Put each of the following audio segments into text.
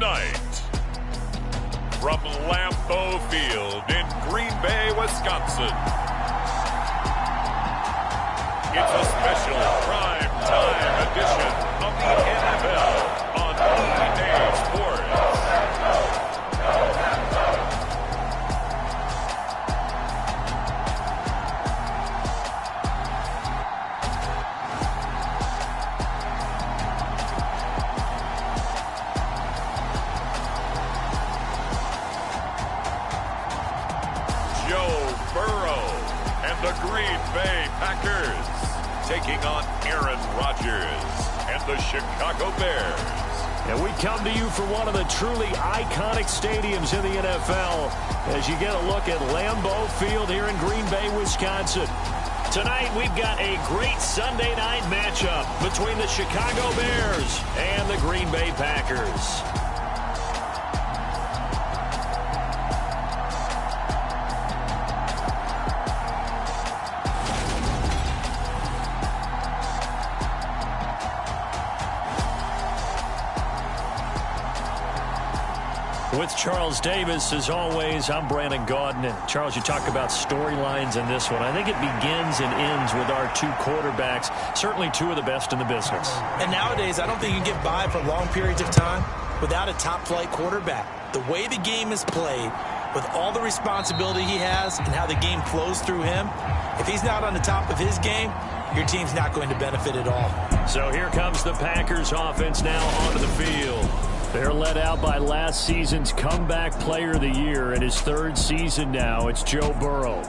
tonight, from Lambeau Field in Green Bay, Wisconsin, it's a special prime time edition of the NFL on EA Sports. Joe Burrow and the Green Bay Packers taking on Aaron Rodgers and the Chicago Bears. And we come to you from one of the truly iconic stadiums in the NFL as you get a look at Lambeau Field here in Green Bay, Wisconsin. Tonight we've got a great Sunday night matchup between the Chicago Bears and the Green Bay Packers. With Charles Davis, as always, I'm Brandon Gaudin. And Charles, you talk about storylines in this one. I think it begins and ends with our two quarterbacks, certainly two of the best in the business. And nowadays, I don't think you can get by for long periods of time without a top-flight quarterback. The way the game is played, with all the responsibility he has and how the game flows through him, if he's not on the top of his game, your team's not going to benefit at all. So here comes the Packers offense now onto the field. They're led out by last season's comeback player of the year in his third season now. It's Joe Burrow.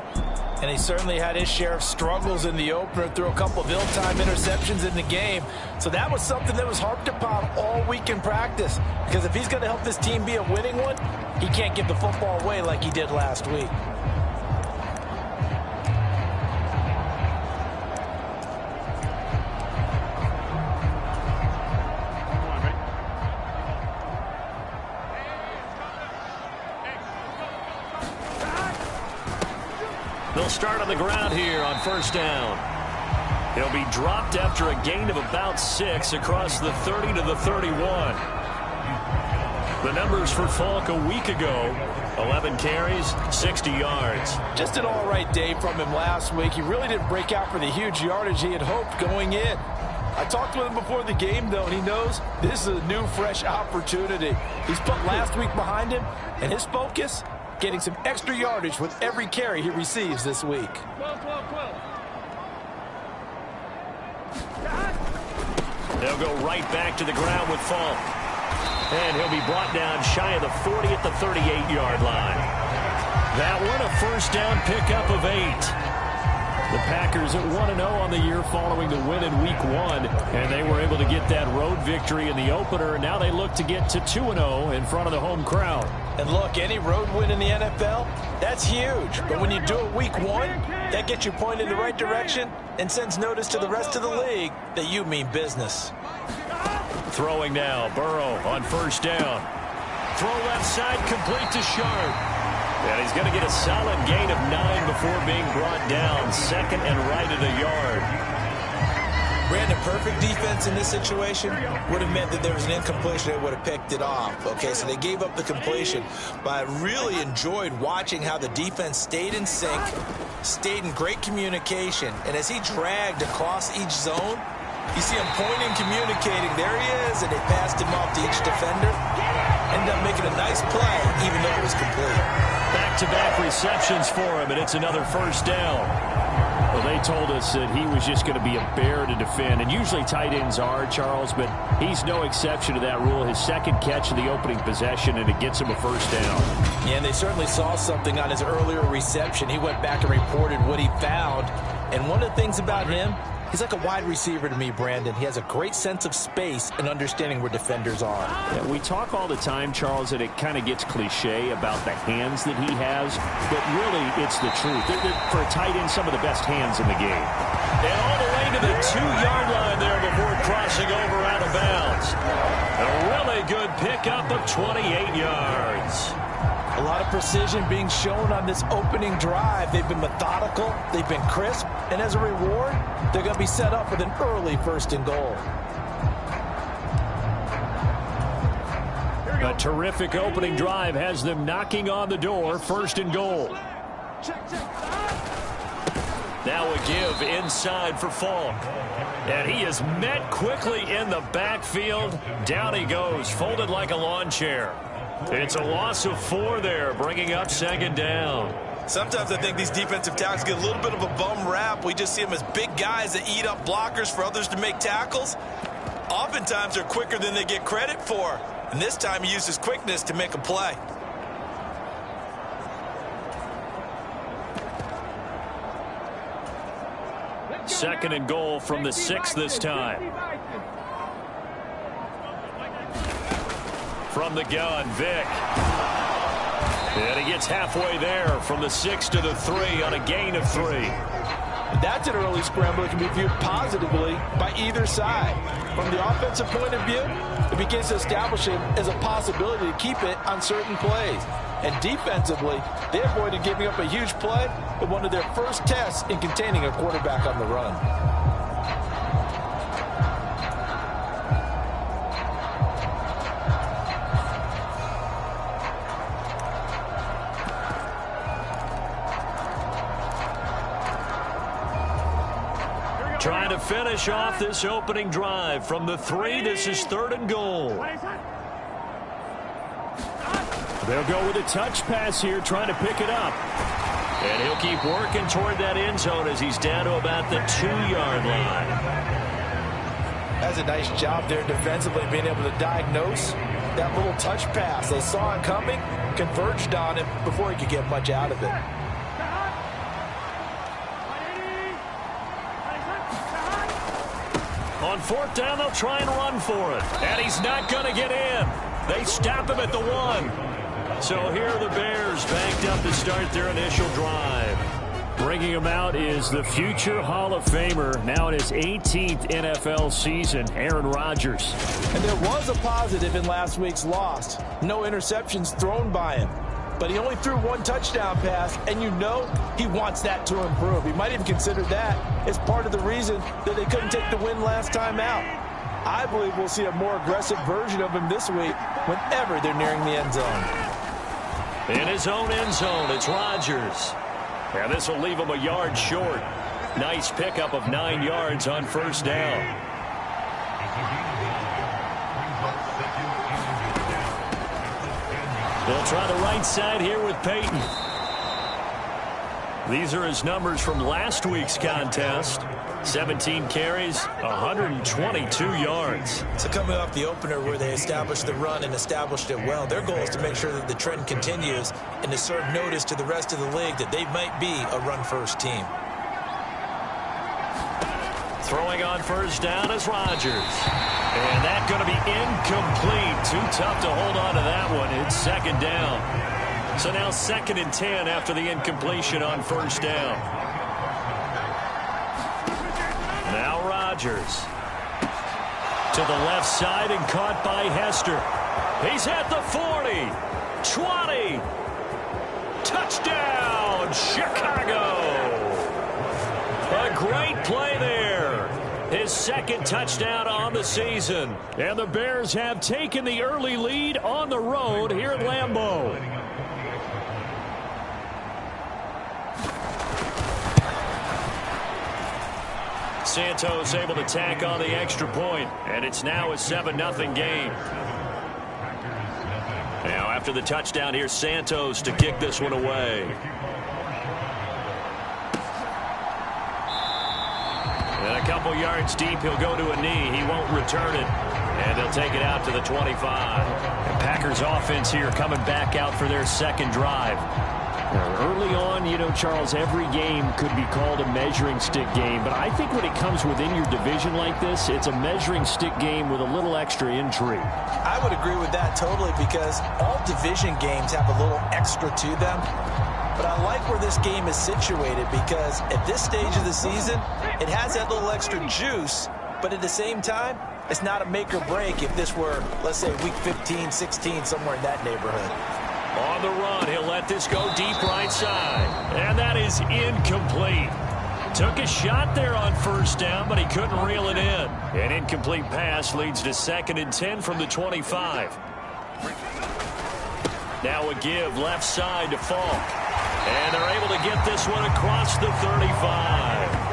And he certainly had his share of struggles in the opener, threw a couple of ill-timed interceptions in the game. So that was something that was harped upon all week in practice. Because if he's going to help this team be a winning one, he can't give the football away like he did last week. They'll start on the ground here on first down. He'll be dropped after a gain of about 6 across the 30 to the 31. The numbers for Falk a week ago: 11 carries, 60 yards. Just an all-right day from him last week. He really didn't break out for the huge yardage he had hoped going in. I talked with him before the game, though, and he knows this is a new, fresh opportunity. He's put last week behind him, and his focus, getting some extra yardage with every carry he receives this week. They'll go right back to the ground with Falk. And he'll be brought down shy of the 40 at the 38-yard line. That one, a first down pickup of 8. The Packers at 1-0 on the year following the win in Week 1, and they were able to get that road victory in the opener, and now they look to get to 2-0 in front of the home crowd. And look, any road win in the NFL, that's huge. But when you do it Week 1, that gets you pointed in the right direction and sends notice to the rest of the league that you mean business. Throwing now, Burrow on first down. Throw left side, complete to Sharp. And he's going to get a solid gain of 9 before being brought down. Second and right at a yard. Brandon, perfect defense in this situation would have meant that there was an incompletion. They would have picked it off. Okay, so they gave up the completion. But I really enjoyed watching how the defense stayed in sync, stayed in great communication. And as he dragged across each zone, you see him pointing, communicating. There he is, and they passed him off to each defender. Ended up making a nice play, even though it was complete. Back-to-back receptions for him, and it's another first down. Well, they told us that he was just going to be a bear to defend, and usually tight ends are, Charles, but he's no exception to that rule. His second catch of the opening possession, and it gets him a first down. Yeah, and they certainly saw something on his earlier reception. He went back and reported what he found, and one of the things about him, he's like a wide receiver to me, Brandon. He has a great sense of space and understanding where defenders are. Yeah, we talk all the time, Charles, and it kind of gets cliche about the hands that he has, but really it's the truth. For a tight end, some of the best hands in the game. And all the way to the 2-yard line there before crossing over out of bounds. A really good pickup of 28 yards. A lot of precision being shown on this opening drive. They've been methodical, they've been crisp, and as a reward, they're going to be set up with an early 1st and goal. A terrific opening drive has them knocking on the door. 1st and goal. Now a give inside for Falk. And he is met quickly in the backfield. Down he goes, folded like a lawn chair. It's a loss of 4 there, bringing up 2nd down. Sometimes I think these defensive tackles get a little bit of a bum rap. We just see them as big guys that eat up blockers for others to make tackles. Oftentimes they're quicker than they get credit for. And this time he uses quickness to make a play. Second and goal from the 6 this time. From the gun, Vick. And he gets halfway there from the 6 to the 3 on a gain of 3. That's an early scramble that can be viewed positively by either side. From the offensive point of view, it begins to establish it as a possibility to keep it on certain plays. And defensively, they avoided giving up a huge play with one of their first tests in containing a quarterback on the run. Trying to finish off this opening drive from the 3. This is 3rd and goal. They'll go with a touch pass here, trying to pick it up. And he'll keep working toward that end zone as he's down to about the 2-yard line. That's a nice job there defensively, being able to diagnose that little touch pass. They saw it coming, converged on it before he could get much out of it. On 4th down, they'll try and run for it. And he's not going to get in. They stop him at the 1. So here are the Bears banked up to start their initial drive. Bringing him out is the future Hall of Famer, now in his 18th NFL season, Aaron Rodgers. And there was a positive in last week's loss. No interceptions thrown by him. But he only threw 1 touchdown pass, and you know he wants that to improve. He might even consider that as part of the reason that they couldn't take the win last time out. I believe we'll see a more aggressive version of him this week whenever they're nearing the end zone. In his own end zone, it's Rodgers. And this will leave him a yard short. Nice pickup of 9 yards on 1st down. They'll try the right side here with Peyton. These are his numbers from last week's contest. 17 carries, 122 yards. So coming off the opener where they established the run and established it well, their goal is to make sure that the trend continues and to serve notice to the rest of the league that they might be a run-first team. Throwing on 1st down is Rodgers. And that's going to be incomplete. Too tough to hold on to that one. It's 2nd down. So now 2nd and 10 after the incompletion on 1st down. Now Rodgers. To the left side and caught by Hester. He's at the 40. 20. Touchdown, Chicago. A great play there. His 2nd touchdown on the season. And the Bears have taken the early lead on the road here at Lambeau. Santos able to tack on the extra point, and it's now a 7-0 game. Now after the touchdown, here's Santos to kick this one away. And a couple yards deep, he'll go to a knee. He won't return it. And they'll take it out to the 25. And Packers offense here coming back out for their 2nd drive. Early on, you know, Charles, every game could be called a measuring stick game. But I think when it comes within your division like this, it's a measuring stick game with a little extra intrigue. I would agree with that totally because all division games have a little extra to them. But I like where this game is situated because at this stage of the season, it has that little extra juice. But at the same time, it's not a make or break if this were, let's say, week 15, 16, somewhere in that neighborhood. On the run, he'll let this go deep right side. And that is incomplete. Took a shot there on 1st down, but he couldn't reel it in. An incomplete pass leads to 2nd and 10 from the 25. Now a give left side to Falk. And they're able to get this one across the 35.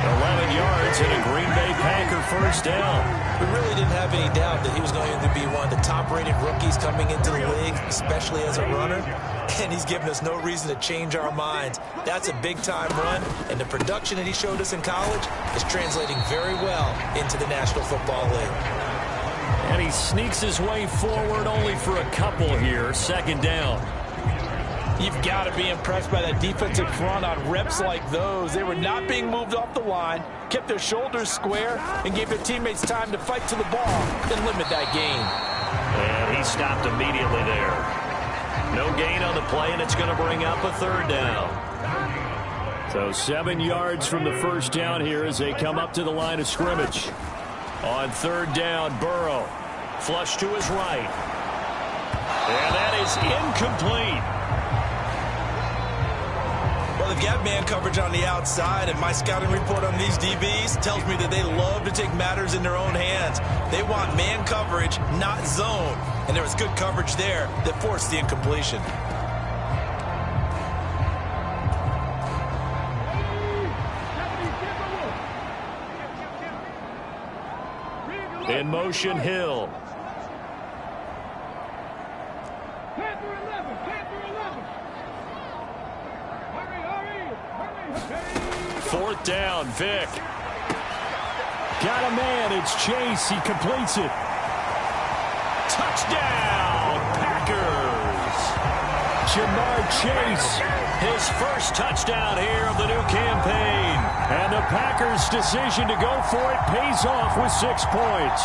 11 yards and a Green Bay Packer first down. We really didn't have any doubt that he was going to be one of the top-rated rookies coming into the league, especially as a runner. And he's given us no reason to change our minds. That's a big-time run, and the production that he showed us in college is translating very well into the National Football League. And he sneaks his way forward only for a couple here. Second down. You've got to be impressed by that defensive front on reps like those. They were not being moved off the line, kept their shoulders square, and gave their teammates time to fight to the ball and limit that gain. And he stopped immediately there. No gain on the play, and it's going to bring up a third down. So 7 yards from the first down here as they come up to the line of scrimmage. On third down, Burrow. Flush to his right. And that is incomplete. Well, they've got man coverage on the outside, and my scouting report on these DBs tells me that they love to take matters in their own hands. They want man coverage, not zone. And there was good coverage there that forced the incompletion. In motion, Hill. Fourth down, Vic. Got a man. It's Chase. He completes it. Touchdown, Packers. Jamar Chase. His first touchdown here of the new campaign. And the Packers' decision to go for it pays off with 6 points.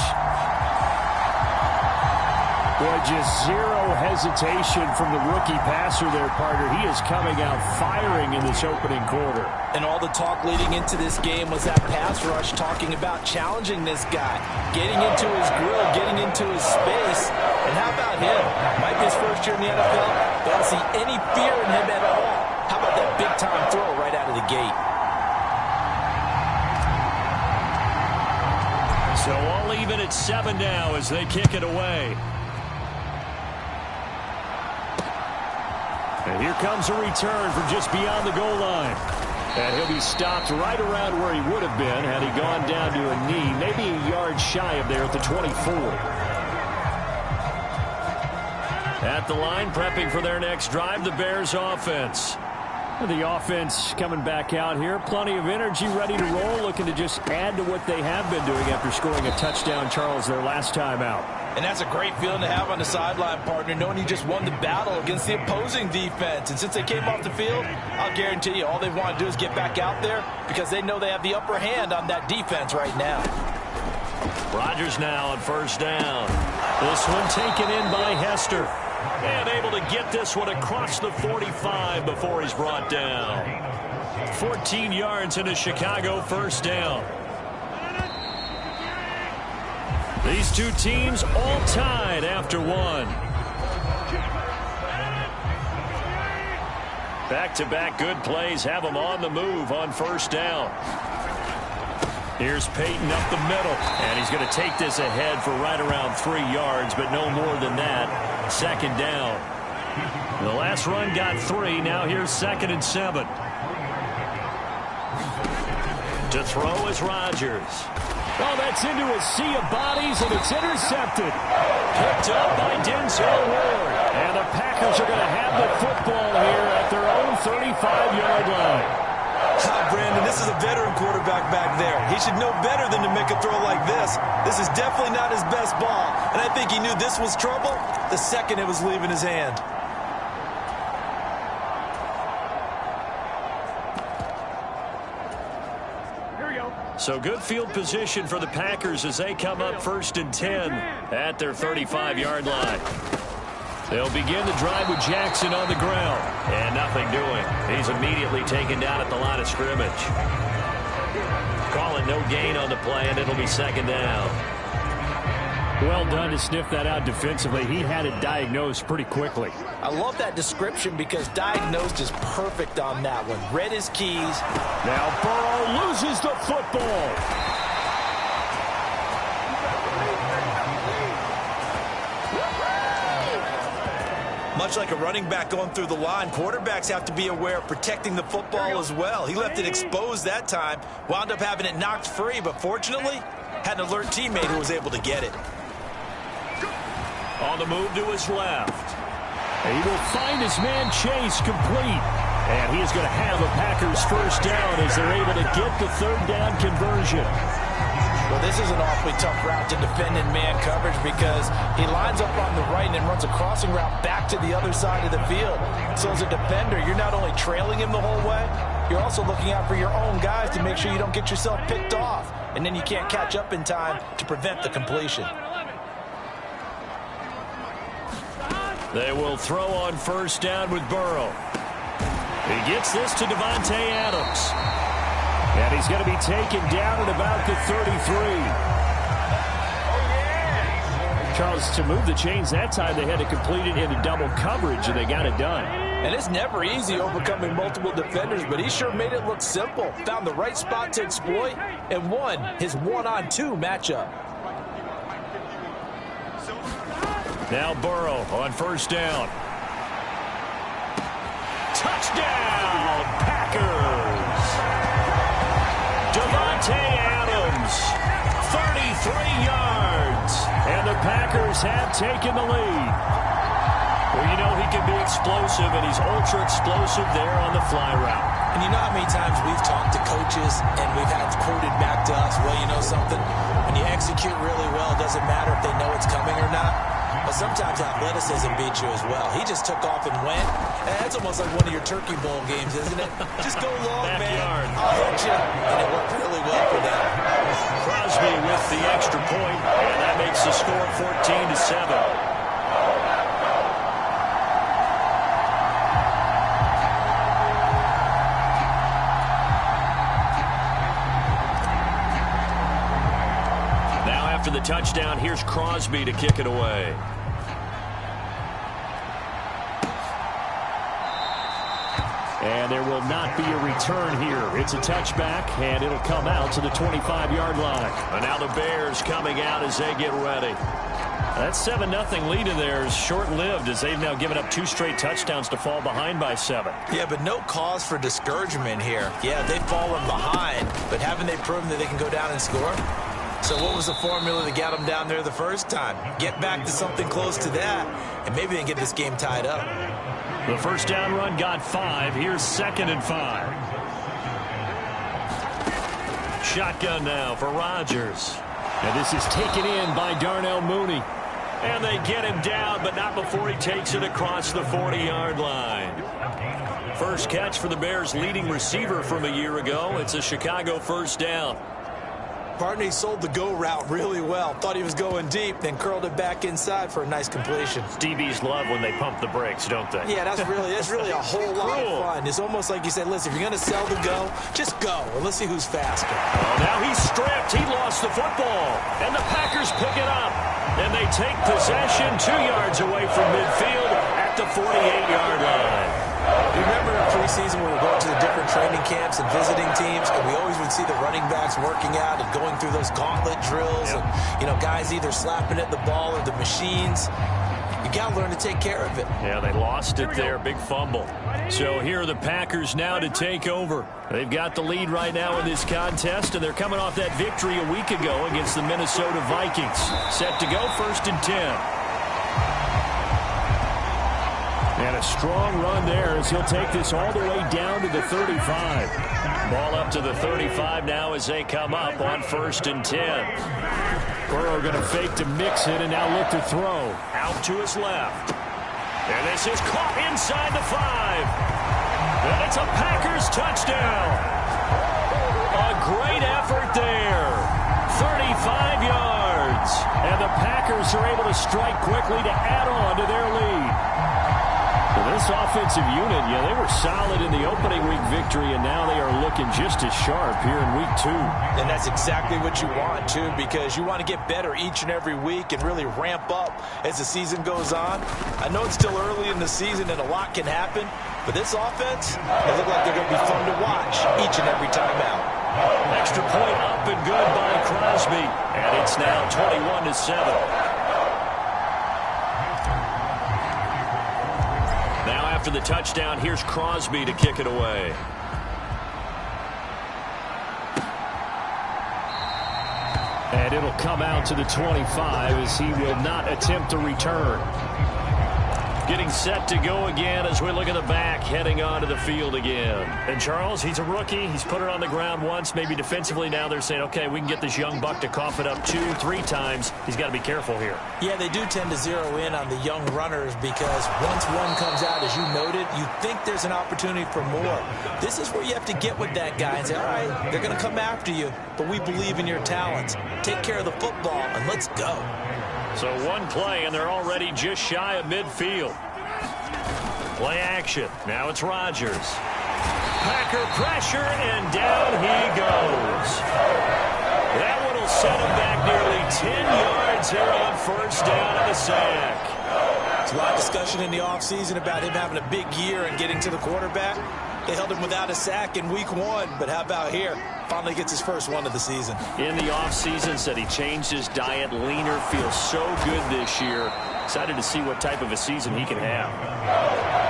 Boy, just zero hesitation from the rookie passer there, partner. He is coming out firing in this opening quarter. And all the talk leading into this game was that pass rush talking about challenging this guy, getting into his grill, getting into his space. And how about him? Might be his first year in the NFL. They don't see any fear in him at all. How about that big-time throw right out of the gate? So all even at 7 now as they kick it away. And here comes a return from just beyond the goal line. And he'll be stopped right around where he would have been had he gone down to a knee, maybe a yard shy of there at the 24. At the line, prepping for their next drive, the Bears offense. The offense coming back out here. Plenty of energy, ready to roll, looking to just add to what they have been doing after scoring a touchdown, Charles, their last time out. And that's a great feeling to have on the sideline, partner, knowing you just won the battle against the opposing defense. And since they came off the field, I'll guarantee you all they want to do is get back out there because they know they have the upper hand on that defense right now. Rodgers now on first down. This one taken in by Hester. And able to get this one across the 45 before he's brought down. 14 yards and a Chicago first down. These two teams all tied after one. Back-to-back good plays have them on the move on first down. Here's Peyton up the middle, and he's going to take this ahead for right around 3 yards, but no more than that. Second down. The last run got 3. Now here's 2nd and 7. To throw is Rodgers. Oh, that's into a sea of bodies, and it's intercepted. Picked up by Denzel Ward. And the Packers are going to have the football here at their own 35-yard line. Brandon, this is a veteran quarterback back there. He should know better than to make a throw like this. This is definitely not his best ball, and I think he knew this was trouble the second it was leaving his hand. So good field position for the Packers as they come up 1st and 10 at their 35-yard line. They'll begin the drive with Jackson on the ground. And nothing doing. He's immediately taken down at the line of scrimmage. Calling no gain on the play, and it'll be 2nd down. Well done to sniff that out defensively. He had it diagnosed pretty quickly. I love that description because diagnosed is perfect on that one. Read his keys. Now Burrow loses the football. Much like a running back going through the line, quarterbacks have to be aware of protecting the football as well. He left it exposed that time, wound up having it knocked free, but fortunately, had an alert teammate who was able to get it. On the move to his left. He will find his man Chase complete. And he is going to have a Packers first down as they're able to get the third down conversion. Well, this is an awfully tough route to defend in man coverage because he lines up on the right and then runs a crossing route back to the other side of the field. So as a defender, you're not only trailing him the whole way, you're also looking out for your own guys to make sure you don't get yourself picked off. And then you can't catch up in time to prevent the completion. They will throw on first down with Burrow. He gets this to Davante Adams. And he's going to be taken down at about the 33. Charles, to move the chains that time, they had to complete it into double coverage, and they got it done. And it's never easy overcoming multiple defenders, but he sure made it look simple. Found the right spot to exploit and won his one-on-two matchup. Now Burrow on first down. Touchdown, Packers! Davante Adams, 33 yards, and the Packers have taken the lead. Well, you know he can be explosive, and he's ultra-explosive there on the fly route. And you know how many times we've talked to coaches and we've had quoted back to us, well, you know something? When you execute really well, it doesn't matter if they know it's coming or not. But sometimes athleticism beats you as well. He just took off and went. That's almost like one of your Turkey Bowl games, isn't it? Just go long, man. I'll hit you. And it worked really well for them. Crosby with the extra point, and that makes the score 14-7. After the touchdown, here's Crosby to kick it away. And there will not be a return here. It's a touchback, and it'll come out to the 25-yard line. And now the Bears coming out as they get ready. That 7-0 lead of theirs short-lived as they've now given up 2 straight touchdowns to fall behind by 7. Yeah, but no cause for discouragement here. Yeah, they've fallen behind, but haven't they proven that they can go down and score? So what was the formula that got them down there the first time? Get back to something close to that, and maybe they can get this game tied up. The first down run got 5. Here's 2nd and 5. Shotgun now for Rodgers. And this is taken in by Darnell Mooney. And they get him down, but not before he takes it across the 40-yard line. First catch for the Bears' leading receiver from a year ago. It's a Chicago first down. Partner, he sold the go route really well. Thought he was going deep, then curled it back inside for a nice completion. DBs love when they pump the brakes, don't they? Yeah, that's really a whole lot of fun. It's almost like you said, listen, if you're going to sell the go, just go, and let's see who's faster. Oh, now he's stripped. He lost the football, and the Packers pick it up. And they take possession 2 yards away from midfield at the 48-yard line. You remember in preseason when we were going to the different training camps and visiting teams, and we always would see the running backs working out and going through those gauntlet drills, and, you know, guys either slapping at the ball or the machines. You got to learn to take care of it. Yeah, they lost it there. Big fumble. So here are the Packers now to take over. They've got the lead right now in this contest, and they're coming off that victory a week ago against the Minnesota Vikings. Set to go 1st and 10. And a strong run there as he'll take this all the way down to the 35. Ball up to the 35 now as they come up on 1st and 10. Burrow going to fake to mix it and now look to throw. Out to his left. And this is caught inside the 5. And it's a Packers touchdown. A great effort there. 35 yards. And the Packers are able to strike quickly to add on to their lead. Well, this offensive unit, yeah, they were solid in the opening week victory, and now they are looking just as sharp here in week 2. And that's exactly what you want, too, because you want to get better each and every week and really ramp up as the season goes on. I know it's still early in the season and a lot can happen, but this offense, they look like they're going to be fun to watch each and every time out. Extra point up and good by Crosby, and it's now 21-7. after the touchdown. Here's Crosby to kick it away. And it'll come out to the 25 as he will not attempt to return. Getting set to go again as we look at the back, heading onto the field again. And Charles, he's a rookie. He's put it on the ground once. Maybe defensively now they're saying, okay, we can get this young buck to cough it up 2-3 times. He's got to be careful here. Yeah, they do tend to zero in on the young runners because once one comes out, as you noted, you think there's an opportunity for more. This is where you have to get with that guy and say, all right, they're going to come after you, but we believe in your talents. Take care of the football, and let's go. So one play, and they're already just shy of midfield. Play action. Now it's Rodgers. Packer pressure, and down he goes. That one will set him back nearly 10 yards here on first down and a sack. There's a lot of discussion in the offseason about him having a big year and getting to the quarterback. They held him without a sack in week 1, but how about here? Finally gets his first one of the season. In the offseason, said he changed his diet, leaner, feels so good this year. Excited to see what type of a season he can have.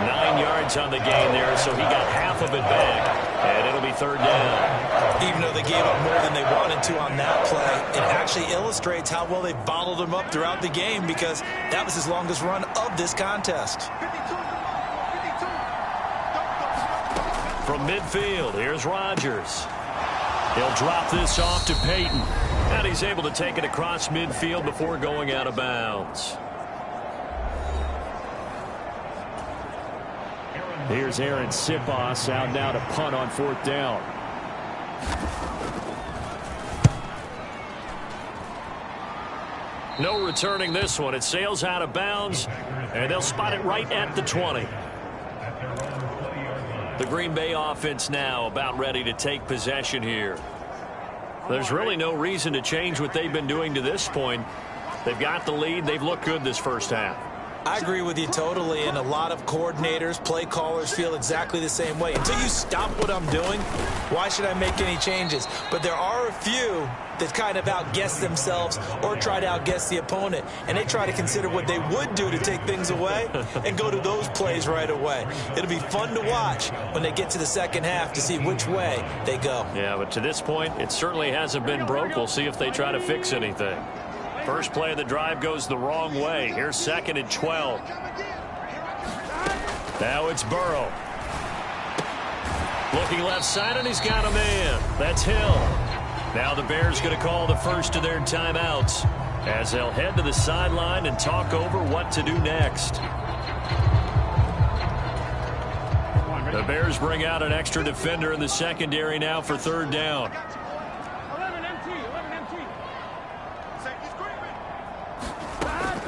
9 yards on the game there, so he got half of it back, and it'll be third down. Even though they gave up more than they wanted to on that play, it actually illustrates how well they bottled him up throughout the game because that was his longest run of this contest. From midfield, here's Rodgers. He'll drop this off to Peyton. And he's able to take it across midfield before going out of bounds. Here's Aaron Sipos out now to punt on fourth down. No returning this one. It sails out of bounds, and they'll spot it right at the 20. The Green Bay offense now about ready to take possession here. There's really no reason to change what they've been doing to this point. They've got the lead. They've looked good this first half. I agree with you totally, and a lot of coordinators, play callers feel exactly the same way. Until you stop what I'm doing, why should I make any changes? But there are a few that kind of outguess themselves or try to outguess the opponent, and they try to consider what they would do to take things away and go to those plays right away. It'll be fun to watch when they get to the second half to see which way they go. Yeah, but to this point, it certainly hasn't been broke. We'll see if they try to fix anything. First play of the drive goes the wrong way. Here's second and 12. Now it's Burrow. Looking left side, and he's got a man. That's Hill. Now the Bears going to call the first of their timeouts as they'll head to the sideline and talk over what to do next. The Bears bring out an extra defender in the secondary now for third down.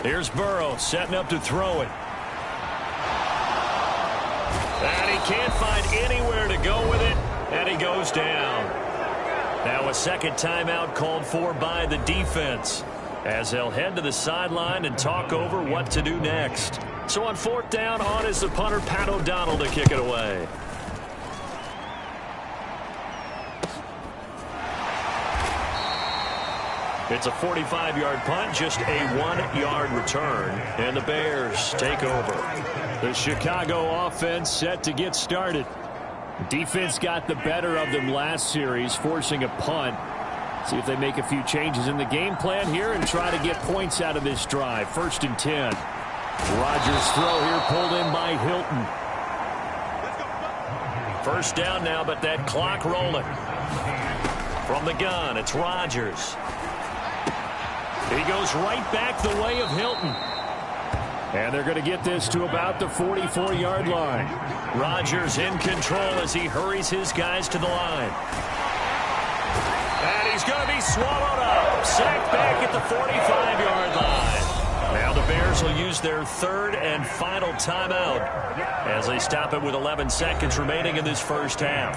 Here's Burrow setting up to throw it. And he can't find anywhere to go with it, and he goes down. Now a second timeout called for by the defense as they'll head to the sideline and talk over what to do next. So on fourth down, on is the punter, Pat O'Donnell, to kick it away. It's a 45-yard punt, just a 1-yard return, and the Bears take over. The Chicago offense set to get started. Defense got the better of them last series, forcing a punt. See if they make a few changes in the game plan here and try to get points out of this drive. First and 10. Rodgers' throw here pulled in by Hilton. First down now, but that clock rolling. From the gun, it's Rodgers. He goes right back the way of Hilton. And they're going to get this to about the 44-yard line. Rodgers in control as he hurries his guys to the line. And he's going to be swallowed up. Sacked back at the 45-yard line. Now the Bears will use their third and final timeout as they stop it with 11 seconds remaining in this first half.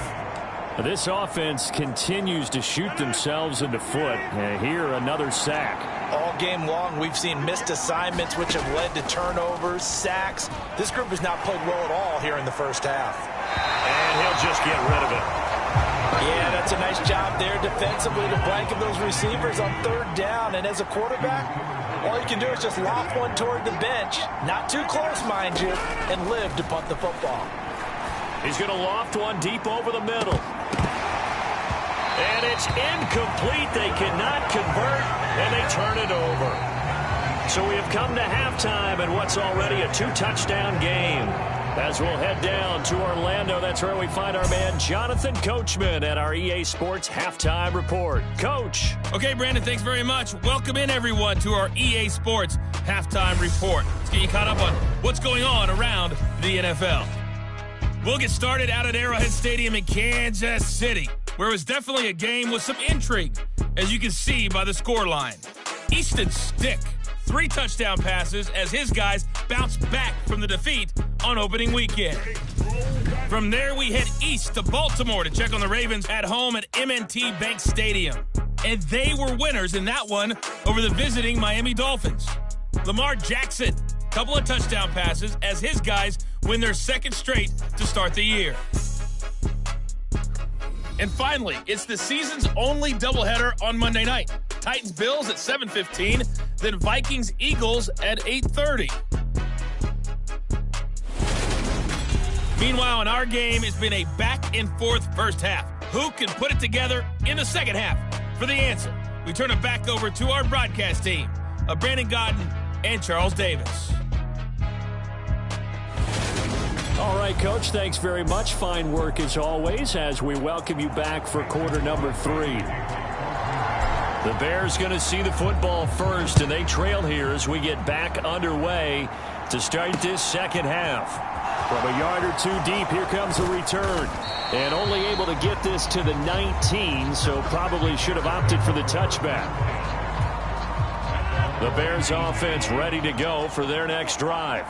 This offense continues to shoot themselves in the foot. And here, another sack. All game long, we've seen missed assignments, which have led to turnovers, sacks. This group has not played well at all here in the first half. And he'll just get rid of it. Yeah, that's a nice job there defensively to blanket those receivers on third down. And as a quarterback, All you can do is just loft one toward the bench, not too close, mind you, and live to punt the football. He's going to loft one deep over the middle. And it's incomplete. They cannot convert, and they turn it over. So we have come to halftime in what's already a 2-touchdown game. As we'll head down to Orlando, that's where we find our man Jonathan Coachman at our EA Sports Halftime Report. Coach. Okay, Brandon, thanks very much. Welcome in, everyone, to our EA Sports Halftime Report. Let's get you caught up on what's going on around the NFL. We'll get started out at Arrowhead Stadium in Kansas City, where it was definitely a game with some intrigue, as you can see by the scoreline. Easton Stick, 3 touchdown passes as his guys bounce back from the defeat on opening weekend. From there, we head east to Baltimore to check on the Ravens at home at M&T Bank Stadium. And they were winners in that one over the visiting Miami Dolphins. Lamar Jackson, couple of touchdown passes as his guys win their 2nd straight to start the year. And finally, it's the season's only doubleheader on Monday night. Titans-Bills at 7:15, then Vikings-Eagles at 8:30. Meanwhile, in our game, it's been a back-and-forth first half. Who can put it together in the second half? For the answer, we turn it back over to our broadcast team of Brandon Godden and Charles Davis. All right, Coach, thanks very much. Fine work as always as we welcome you back for quarter number 3. The Bears going to see the football first, and they trail here as we get back underway to start this second half. From a yard or 2 deep, here comes a return. And only able to get this to the 19, so probably should have opted for the touchback. The Bears offense ready to go for their next drive.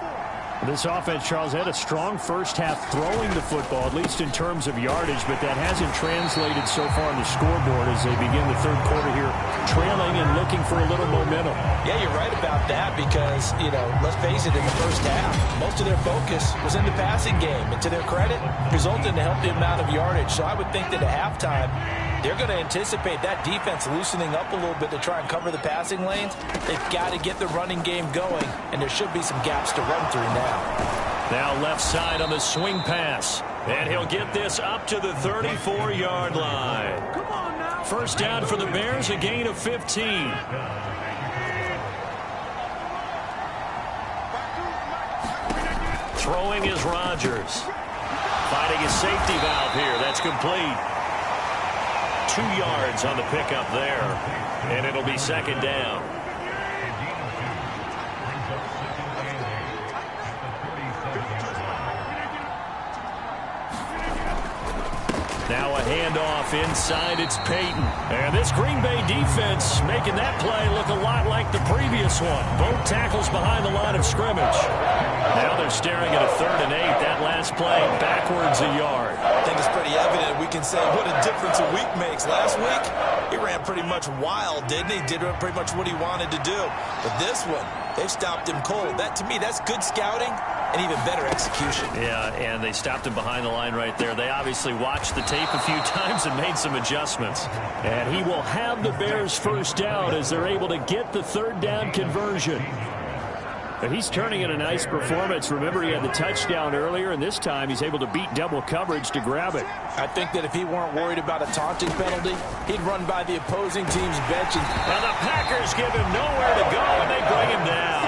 This offense, Charles, had a strong first half throwing the football, at least in terms of yardage, but that hasn't translated so far on the scoreboard as they begin the third quarter here, trailing and looking for a little momentum. Yeah, you're right about that because, let's face it, in the first half, most of their focus was in the passing game. And to their credit, resulted in a healthy amount of yardage. So I would think that at halftime, they're going to anticipate that defense loosening up a little bit to try and cover the passing lanes. They've got to get the running game going, and there should be some gaps to run through now. Now left side on the swing pass. And he'll get this up to the 34-yard line. First down for the Bears, a gain of 15. Throwing is Rodgers. Finding a safety valve here. That's complete. 2 yards on the pickup there. And it'll be second down. Now a handoff inside. It's Peyton. And this Green Bay defense making that play look a lot like the previous one. Both tackles behind the line of scrimmage. Now they're staring at a 3rd and 8. That last play backwards a yard. I think it's pretty evident. We can say what a difference a week makes. Last week, he ran pretty much wild, didn't he? Did pretty much what he wanted to do. But this one, they've stopped him cold. That, to me, that's good scouting and even better execution. Yeah, and they stopped him behind the line right there. They obviously watched the tape a few times and made some adjustments. And he will have the Bears first down as they're able to get the 3rd down conversion. But he's turning in a nice performance. Remember, he had the touchdown earlier, and this time he's able to beat double coverage to grab it. I think that if he weren't worried about a taunting penalty, he'd run by the opposing team's bench. And the Packers give him nowhere to go, and they bring him down.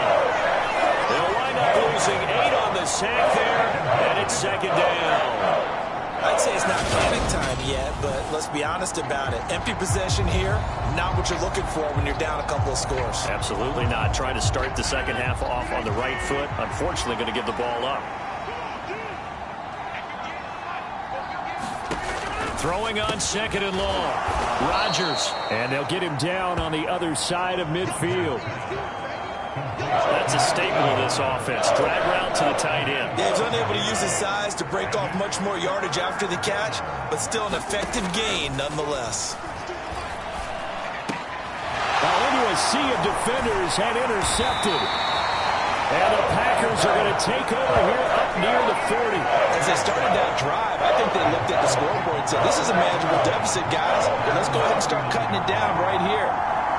They'll wind up losing 8 on the sack there, and it's second down. I'd say it's not panic time yet, but let's be honest about it. Empty possession here, not what you're looking for when you're down a couple of scores. Absolutely not. Trying to start the second half off on the right foot. Unfortunately, going to give the ball up. Throwing on 2nd and long. Rodgers. And they'll get him down on the other side of midfield. That's a staple of this offense. Drag route to the tight end. Yeah, he's unable to use his size to break off much more yardage after the catch, but still an effective gain nonetheless. Now into a sea of defenders and intercepted. And the Packers are going to take over here up near the 40. As they started that drive, I think they looked at the scoreboard and said, this is a manageable deficit, guys, but let's go ahead and start cutting it down right here.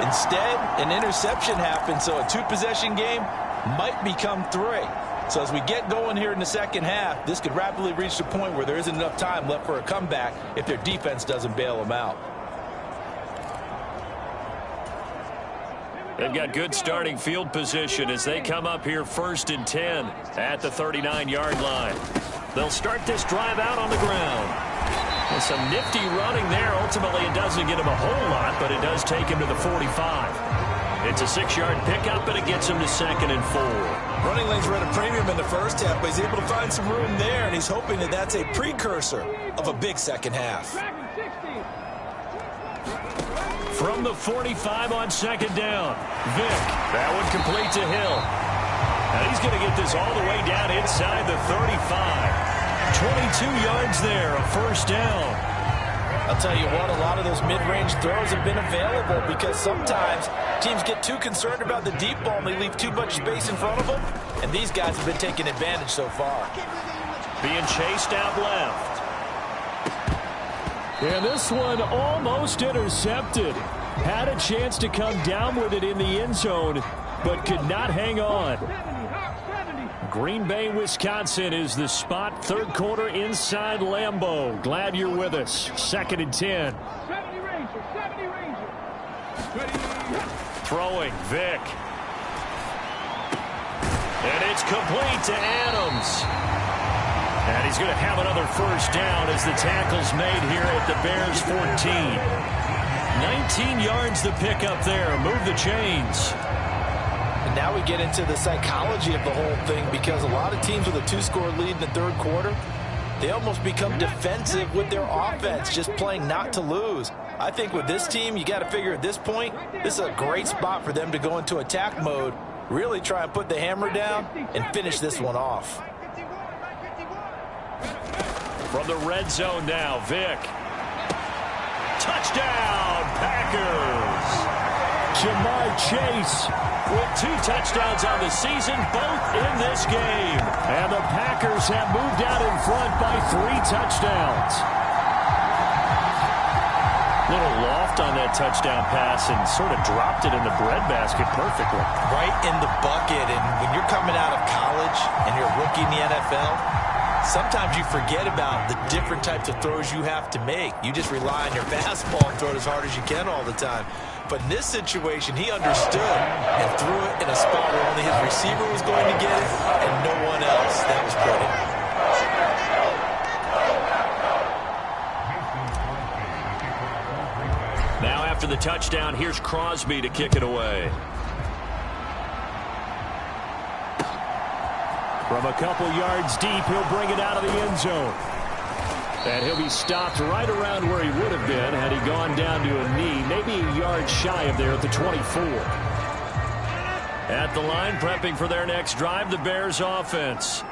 Instead, an interception happened, so a two-possession game might become 3. So as we get going here in the second half, this could rapidly reach the point where there isn't enough time left for a comeback if their defense doesn't bail them out. They've got good starting field position as they come up here 1st and 10 at the 39-yard line. They'll start this drive out on the ground. And some nifty running there. Ultimately, it doesn't get him a whole lot, but it does take him to the 45. It's a 6-yard pickup, and it gets him to 2nd and 4. Running lanes were at a premium in the first half, but he's able to find some room there, and he's hoping that that's a precursor of a big second half. From the 45 on 2nd down, Vick. That one complete to Hill. And he's going to get this all the way down inside the 35. 22 yards there, a 1st down. I'll tell you what, a lot of those mid-range throws have been available because sometimes teams get too concerned about the deep ball and they leave too much space in front of them, and these guys have been taking advantage so far. Being chased out left. And this one almost intercepted. Had a chance to come down with it in the end zone, but could not hang on. Green Bay, Wisconsin is the spot. 3rd quarter inside Lambeau. Glad you're with us. 2nd and 10. Throwing, Vick. And it's complete to Adams. And he's going to have another 1st down as the tackle's made here at the Bears 14. 19 yards to pick up there. Move the chains. And now we get into the psychology of the whole thing because a lot of teams with a 2-score lead in the 3rd quarter, they almost become defensive with their offense, just playing not to lose. I think with this team, you got to figure at this point, this is a great spot for them to go into attack mode, really try and put the hammer down and finish this one off. From the red zone now, Vick. Touchdown, Packers! Jamar Chase with 2 touchdowns on the season, both in this game. And the Packers have moved out in front by 3 touchdowns. Little loft on that touchdown pass and sort of dropped it in the breadbasket perfectly. Right in the bucket, and when you're coming out of college and you're a rookie in the NFL, sometimes you forget about the different types of throws you have to make. You just rely on your fastball and throw it as hard as you can all the time. But in this situation, he understood and threw it in a spot where only his receiver was going to get it and no one else. That was pretty. Now after the touchdown, here's Crosby to kick it away. From a couple yards deep, he'll bring it out of the end zone. And he'll be stopped right around where he would have been had he gone down to a knee, maybe a yard shy of there at the 24. At the line, prepping for their next drive, the Bears offense.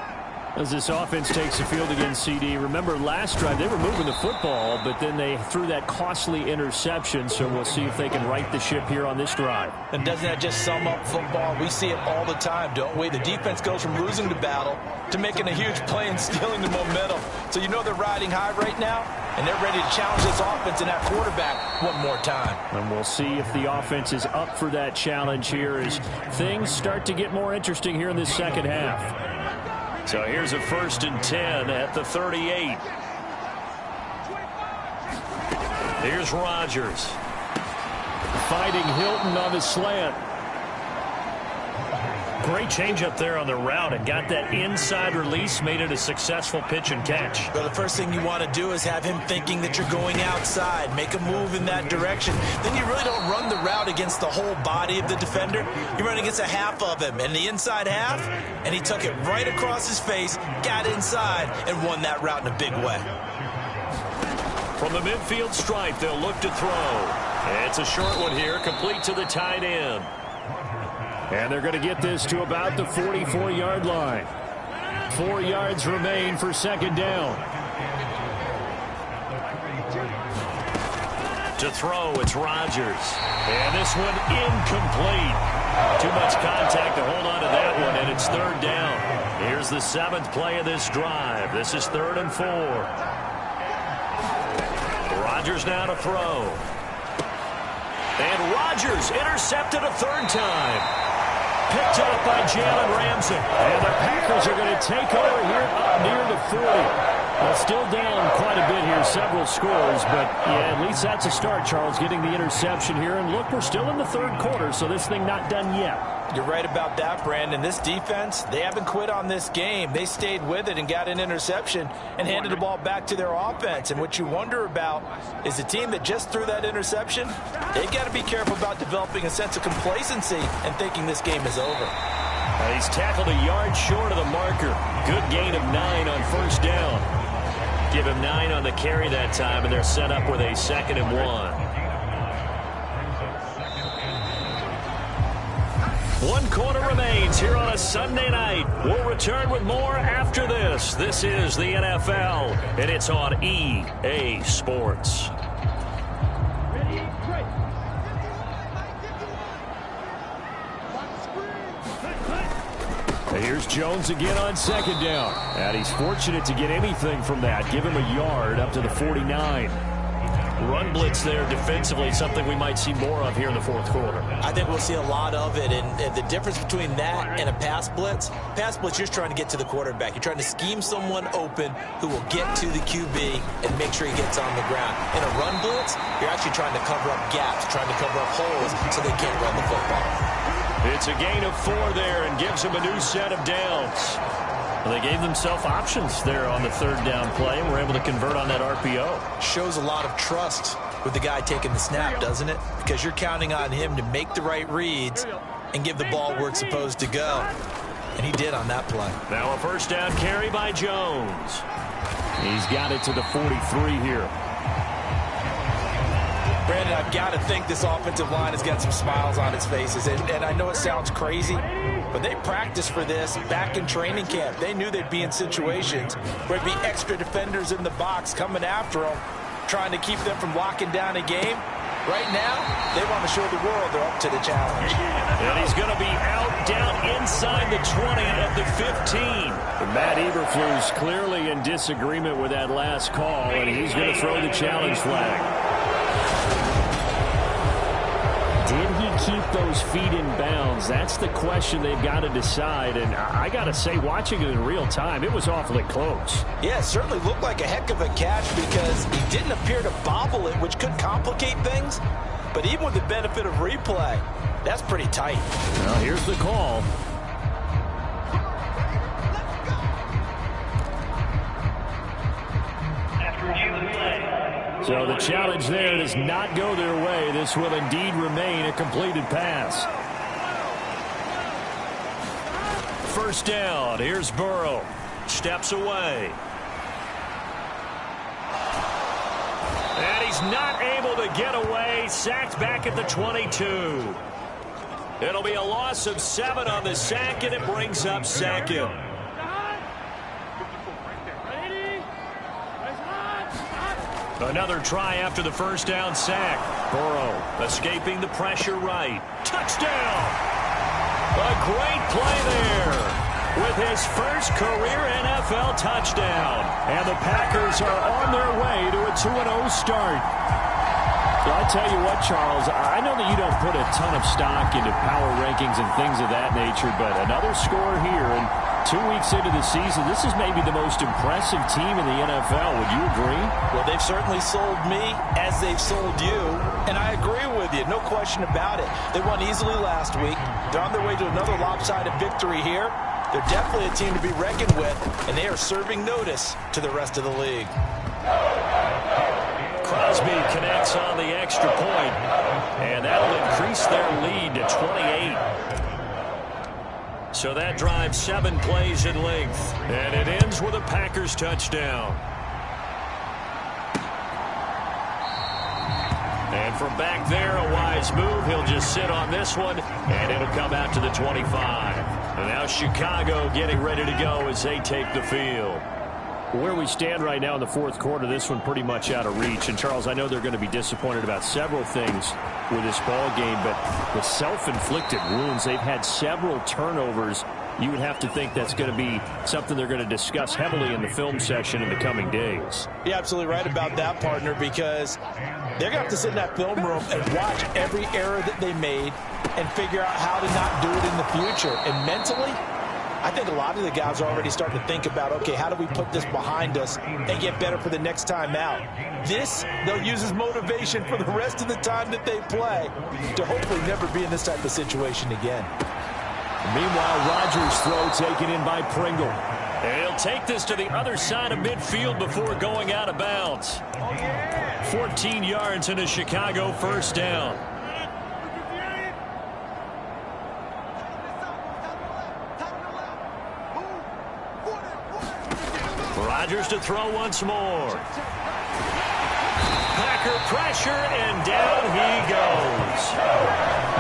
As this offense takes the field against CD, remember last drive they were moving the football, but then they threw that costly interception, so we'll see if they can right the ship here on this drive. And doesn't that just sum up football? We see it all the time, don't we? The defense goes from losing the battle to making a huge play and stealing the momentum. So you know they're riding high right now, and they're ready to challenge this offense and that quarterback one more time. And we'll see if the offense is up for that challenge here as things start to get more interesting here in this second half. So here's a 1st and 10 at the 38. Here's Rodgers. Fighting Hilton on the slant. Great change up there on the route and got that inside release, made it a successful pitch and catch. Well, the first thing you want to do is have him thinking that you're going outside, make a move in that direction. Then you really don't run the route against the whole body of the defender. You run against a half of him, and the inside half, and he took it right across his face, got inside, and won that route in a big way. From the midfield stripe, they'll look to throw. It's a short one here, complete to the tight end. And they're going to get this to about the 44-yard line. 4 yards remain for 2nd down. To throw, it's Rodgers. And this one incomplete. Too much contact to hold on to that one, and it's 3rd down. Here's the 7th play of this drive. This is 3rd and 4. Rodgers now to throw. And Rodgers intercepted a third time. Picked up by Jalen Ramsey. And the Packers are going to take over here up near the 40. Well, still down quite a bit here, several scores. But, yeah, at least that's a start, Charles, getting the interception here. And, look, we're still in the third quarter, so this thing not done yet. You're right about that, Brandon. This defense, they haven't quit on this game. They stayed with it and got an interception and handed the ball back to their offense. And what you wonder about is the team that just threw that interception, they've got to be careful about developing a sense of complacency and thinking this game is over. He's tackled a yard short of the marker. Good gain of 9 on first down. Give him 9 on the carry that time, and they're set up with a 2nd and 1. 1 quarter remains here on a Sunday night. We'll return with more after this. This is the NFL, and it's on EA Sports. Here's Jones again on 2nd down. And he's fortunate to get anything from that. Give him a yard up to the 49. Run blitz there defensively, something we might see more of here in the fourth quarter. I think we'll see a lot of it, and the difference between that and a pass blitz, you're just trying to get to the quarterback. You're trying to scheme someone open who will get to the QB and make sure he gets on the ground. In a run blitz, you're actually trying to cover up gaps, trying to cover up holes so they can't run the football. It's a gain of 4 there and gives him a new set of downs. Well, they gave themselves options there on the 3rd down play and were able to convert on that RPO. Shows a lot of trust with the guy taking the snap, doesn't it? Because you're counting on him to make the right reads and give the ball where it's supposed to go. And he did on that play. Now a 1st down carry by Jones. He's got it to the 43 here. Brandon, I've got to think this offensive line has got some smiles on its faces. And I know it sounds crazy, but they practiced for this back in training camp. They knew they'd be in situations where there'd be extra defenders in the box coming after them, trying to keep them from locking down a game. Right now, they want to show the world they're up to the challenge. And he's going to be out down inside the 20 at the 15. Matt Eberflus clearly in disagreement with that last call, and he's going to throw the challenge flag. Did he keep those feet in bounds? That's the question they've got to decide. And I got to say, watching it in real time, it was awfully close. Yeah, it certainly looked like a heck of a catch because he didn't appear to bobble it, which could complicate things. But even with the benefit of replay, that's pretty tight. Well, here's the call. So the challenge there does not go their way. This will indeed remain a completed pass. 1st down. Here's Burrow. Steps away. And he's not able to get away. Sacked back at the 22. It'll be a loss of 7 on the sack, and it brings up 2nd. Another try after the 1st down sack. Burrow escaping the pressure right. Touchdown! A great play there with his first career NFL touchdown. And the Packers are on their way to a 2-0 start. Well, I tell you what, Charles, I know that you don't put a ton of stock into power rankings and things of that nature, but another score here, and 2 weeks into the season, this is maybe the most impressive team in the NFL. Would you agree? Well, they've certainly sold me as they've sold you, and I agree with you, no question about it. They won easily last week. They're on their way to another lopsided victory here. They're definitely a team to be reckoned with, and they are serving notice to the rest of the league. Crosby connects on the extra point, and that'll increase their lead to 28. So that drives 7 plays in length, and it ends with a Packers touchdown. And from back there, a wise move. He'll just sit on this one, and it'll come out to the 25. And now Chicago getting ready to go as they take the field. Where we stand right now in the fourth quarter, this one pretty much out of reach. And, Charles, I know they're going to be disappointed about several things with this ball game, but the self-inflicted wounds, they've had several turnovers you would have to think that's going to be something they're going to discuss heavily in the film session in the coming days. You're absolutely right about that, partner, because they're going to have to sit in that film room and watch every error that they made and figure out how to not do it in the future. And mentally, I think a lot of the guys are already starting to think about, okay, how do we put this behind us and get better for the next time out? This, they'll use as motivation for the rest of the time that they play to hopefully never be in this type of situation again. Meanwhile, Rodgers' throw taken in by Pringle. And he'll take this to the other side of midfield before going out of bounds. 14 yards and a Chicago first down. Rodgers to throw once more. Packer pressure, and down he goes.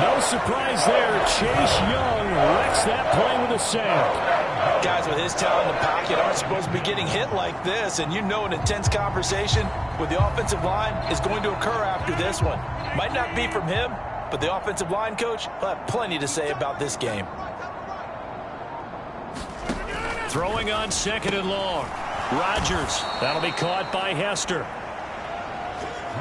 No surprise there. Chase Young wrecks that play with a sack. Guys with his talent in the pocket aren't supposed to be getting hit like this, and you know an intense conversation with the offensive line is going to occur after this one. Might not be from him, but the offensive line coach will have plenty to say about this game. Throwing on second and long. Rodgers, that'll be caught by Hester.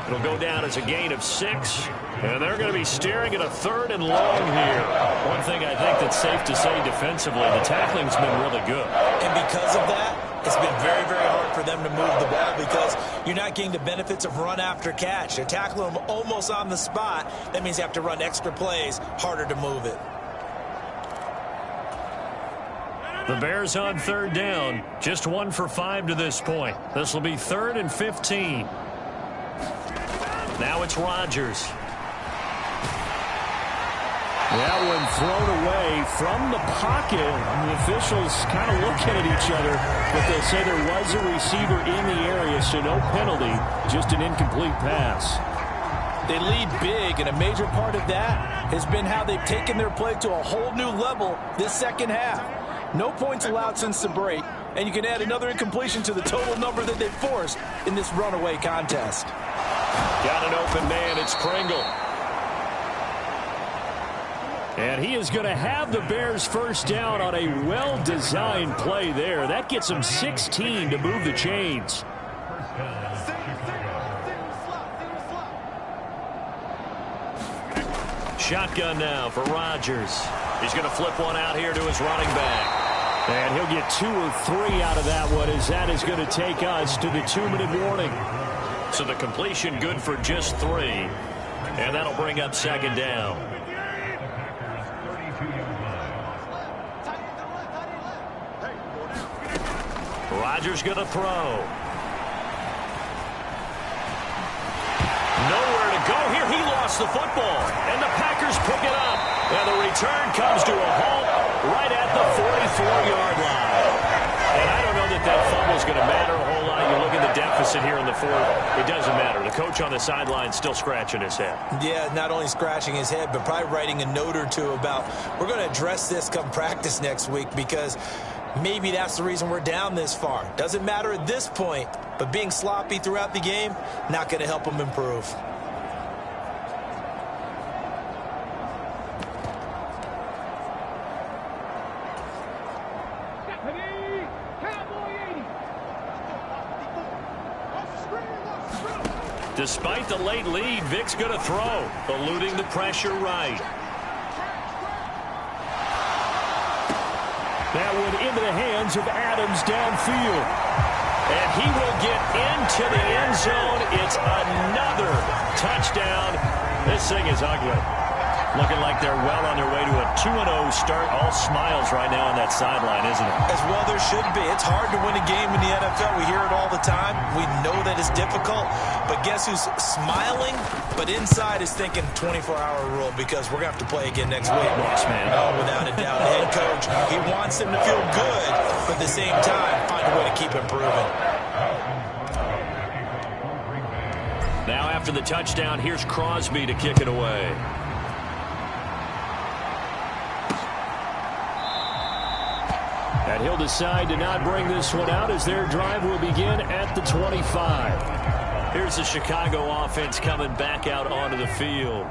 It'll go down as a gain of 6, and they're going to be staring at a third and long here. One thing I think that's safe to say defensively, the tackling's been really good. And because of that, it's been very, very hard for them to move the ball because you're not getting the benefits of run after catch. They're tackling them almost on the spot. That means you have to run extra plays, harder to move it. The Bears on third down, just 1 for 5 to this point. This will be 3rd and 15. Now it's Rodgers. That one thrown away from the pocket. And the officials kind of looking at each other, but they'll say there was a receiver in the area, so no penalty, just an incomplete pass. They lead big, and a major part of that has been how they've taken their play to a whole new level this second half. No points allowed since the break, and you can add another incompletion to the total number that they've forced in this runaway contest. Got an open man, it's Pringle. And he is going to have the Bears first down on a well-designed play there. That gets them 16 to move the chains. Shotgun now for Rodgers. He's going to flip one out here to his running back. And he'll get 2 or 3 out of that one, as that is going to take us to the 2-minute warning. So the completion good for just 3. And that'll bring up second down. Rodgers going to throw. Nowhere to go here. He lost the football. And the Packers pick it up. And the return comes to a halt right at the 44-yard line. And I don't know that that fumble is going to matter a whole lot. You look at the deficit here in the 4th. It doesn't matter. The coach on the sideline still scratching his head. Yeah, not only scratching his head, but probably writing a note or two about we're going to address this come practice next week because maybe that's the reason we're down this far. Doesn't matter at this point, but being sloppy throughout the game, not going to help them improve. Despite the late lead, Vic's going to throw, eluding the pressure right. That one into the hands of Adams downfield. And he will get into the end zone. It's another touchdown. This thing is ugly. Looking like they're well on their way to a 2-0 start. All smiles right now on that sideline, isn't it? As well there should be. It's hard to win a game in the NFL. We hear it all the time. We know that it's difficult. But guess who's smiling? But inside is thinking 24-hour rule because we're going to have to play again next week. Boss man. Oh, without a doubt. The head coach, he wants them to feel good, but at the same time, find a way to keep improving. Now after the touchdown, here's Crosby to kick it away. And he'll decide to not bring this one out as their drive will begin at the 25. Here's the Chicago offense coming back out onto the field.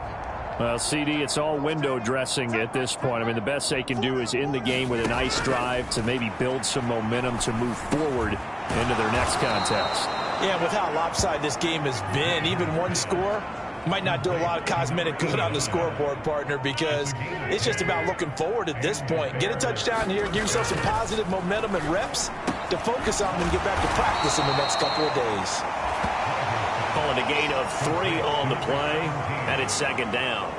Well, CD, it's all window dressing at this point. I mean, the best they can do is end the game with a nice drive to maybe build some momentum to move forward into their next contest. Yeah, with how lopsided this game has been, even one score might not do a lot of cosmetic good on the scoreboard, partner, because it's just about looking forward at this point. Get a touchdown here, give yourself some positive momentum and reps to focus on and get back to practice in the next couple of days. Calling a gain of 3 on the play, and it's second down.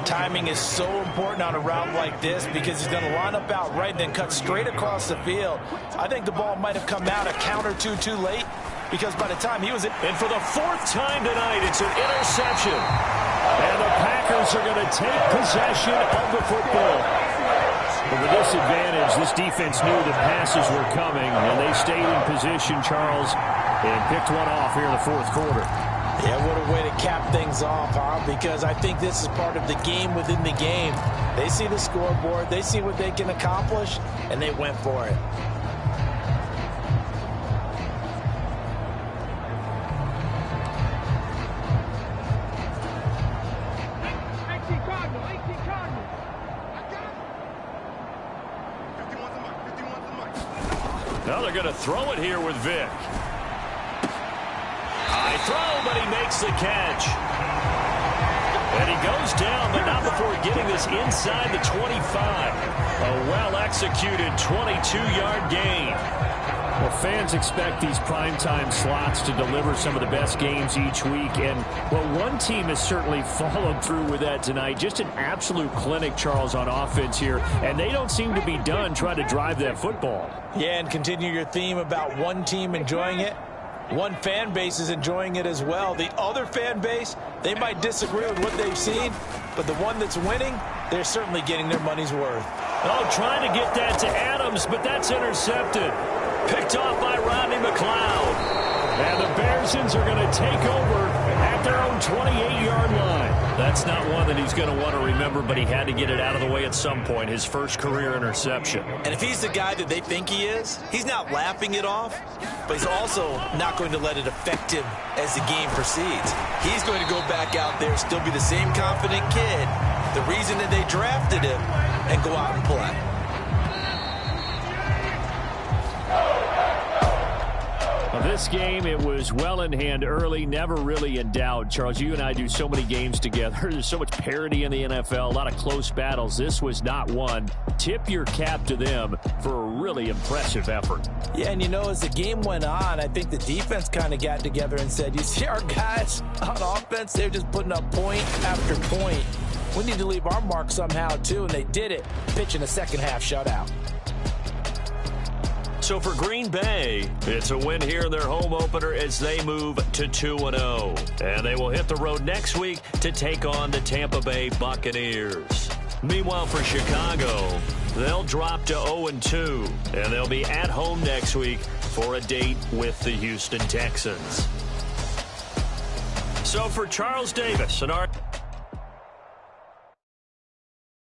Timing is so important on a route like this because he's going to line up out right and then cut straight across the field. I think the ball might have come out a count or two too late, because by the time he was in... And for the 4th time tonight, it's an interception. And the Packers are going to take possession of the football. But with this advantage, this defense knew the passes were coming, and they stayed in position, Charles, and picked one off here in the 4th quarter. Yeah, what a way to cap things off, huh? Because I think this is part of the game within the game. They see the scoreboard, they see what they can accomplish, and they went for it. Now they're going to throw it here with Vic. High throw, but he makes the catch. And he goes down, but not before getting this inside the 25. A well-executed 22-yard gain. Well, fans expect these primetime slots to deliver some of the best games each week. And, well, one team has certainly followed through with that tonight. Just an absolute clinic, Charles, on offense here. And they don't seem to be done trying to drive that football. Yeah, and continue your theme about one team enjoying it. One fan base is enjoying it as well. The other fan base, they might disagree with what they've seen, but the one that's winning, they're certainly getting their money's worth. Oh, trying to get that to Adams, but that's intercepted. Picked off by Rodney McLeod. And the Bearsons are going to take over at their own 28-yard line. That's not one that he's going to want to remember, but he had to get it out of the way at some point. His first career interception. And if he's the guy that they think he is, he's not laughing it off, but he's also not going to let it affect him as the game proceeds. He's going to go back out there, still be the same confident kid, the reason that they drafted him, and go out and play. This game, it was well in hand early, never really in doubt. Charles, you and I do so many games together. There's so much parity in the NFL, a lot of close battles. This was not one. Tip your cap to them for a really impressive effort. Yeah, and you know, as the game went on, I think the defense kind of got together and said, you see our guys on offense, they're just putting up point after point. We need to leave our mark somehow, too, and they did it, pitching a second-half shutout. So for Green Bay, it's a win here in their home opener as they move to 2-0. And they will hit the road next week to take on the Tampa Bay Buccaneers. Meanwhile, for Chicago, they'll drop to 0-2. And they'll be at home next week for a date with the Houston Texans. So for Charles Davis and our...